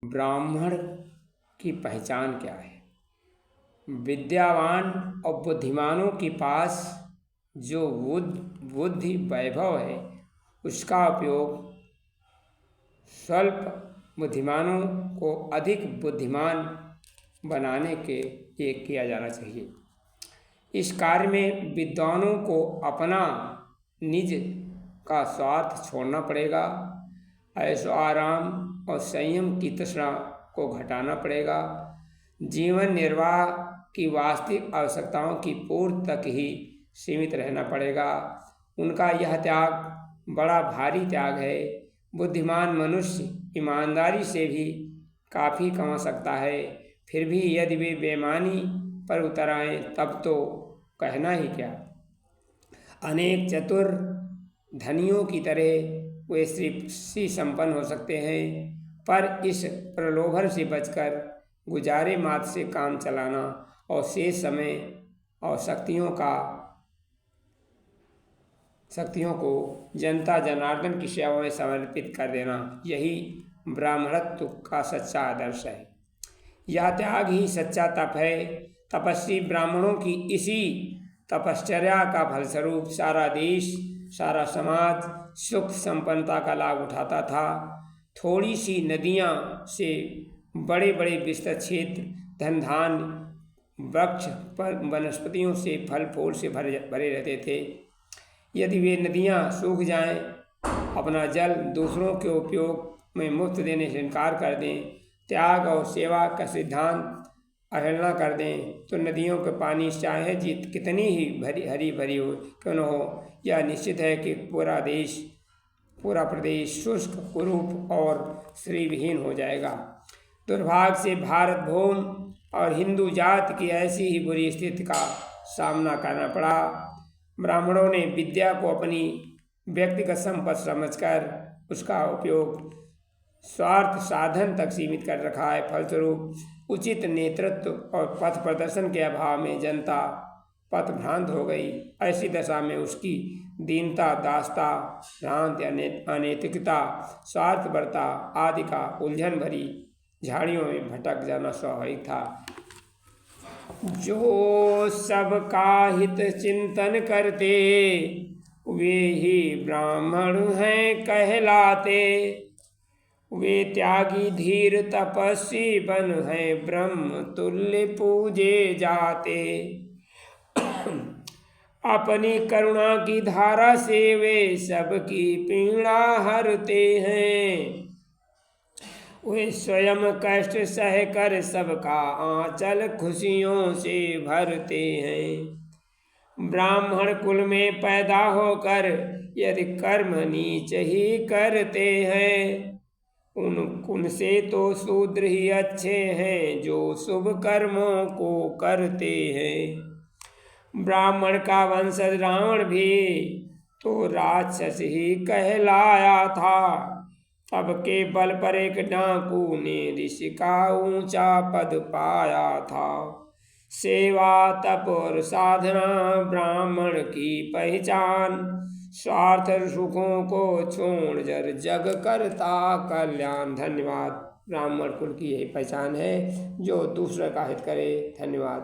ब्राह्मण की पहचान क्या है? विद्यावान और बुद्धिमानों के पास जो बुद्धि वैभव है उसका उपयोग स्वल्प बुद्धिमानों को अधिक बुद्धिमान बनाने के लिए किया जाना चाहिए। इस कार्य में विद्वानों को अपना निज का स्वार्थ छोड़ना पड़ेगा, ऐशो आराम और संयम की तृष्णा को घटाना पड़ेगा, जीवन निर्वाह की वास्तविक आवश्यकताओं की पूर्ति तक ही सीमित रहना पड़ेगा। उनका यह त्याग बड़ा भारी त्याग है। बुद्धिमान मनुष्य ईमानदारी से भी काफ़ी कमा सकता है, फिर भी यदि वे बेईमानी पर उतर आएँ तब तो कहना ही क्या। अनेक चतुर धनियों की तरह वे श्री संपन्न हो सकते हैं, पर इस प्रलोभन से बचकर गुजारे मात्र से काम चलाना और शेष समय और शक्तियों को जनता जनार्दन की सेवा में समर्पित कर देना, यही ब्राह्मणत्व का सच्चा आदर्श है। यह त्याग ही सच्चा तप है। तपस्वी ब्राह्मणों की इसी तपश्चर्या का फलस्वरूप सारा देश, सारा समाज सुख संपन्नता का लाभ उठाता था। थोड़ी सी नदियाँ से बड़े बड़े विस्तृत क्षेत्र धन धान्य वृक्ष पर वनस्पतियों से फल फूल से भरे रहते थे। यदि वे नदियाँ सूख जाएं, अपना जल दूसरों के उपयोग में मुफ्त देने से इनकार कर दें, त्याग और सेवा का सिद्धांत अवहेलना कर दें, तो नदियों के पानी चाहे कितनी ही हरी भरी हो क्यों न हो, यह निश्चित है कि पूरा प्रदेश शुष्क कुरूप और श्रीविहीन हो जाएगा। दुर्भाग्य से भारत भूमि और हिंदू जाति की ऐसी ही बुरी स्थिति का सामना करना पड़ा। ब्राह्मणों ने विद्या को अपनी व्यक्तिगत संपत्ति समझकर उसका उपयोग स्वार्थ साधन तक सीमित कर रखा है। फलस्वरूप उचित नेतृत्व और पथ प्रदर्शन के अभाव में जनता पथभ्रांत हो गई। ऐसी दशा में उसकी दीनता, दासता, भ्रांति, अनैतिकता, स्वार्थपरता आदि का उलझन भरी झाड़ियों में भटक जाना स्वाभाविक था। जो सबका हित चिंतन करते वे ही ब्राह्मण हैं कहलाते, वे त्यागी धीर तपस्वी बन हैं ब्रह्म तुल्य पूजे जाते। अपनी करुणा की धारा से वे सबकी पीड़ा हरते हैं, वे स्वयं कष्ट सहकर सबका आंचल खुशियों से भरते हैं। ब्राह्मण कुल में पैदा होकर यदि कर्म नीच ही करते हैं, उनसे तो शूद्र ही अच्छे हैं जो शुभ कर्मों को करते हैं। ब्राह्मण का वंशज रावण भी तो राक्षस ही कहलाया था, तब के बल पर एक डाकू ने ऋषि का ऊंचा पद पाया था। सेवा तप और साधना ब्राह्मण की पहचान, स्वार्थ सुखों को छोड़ जग करता कल्याण। धन्यवाद। ब्राह्मण कुल की यही पहचान है जो दूसरे का हित करे। धन्यवाद।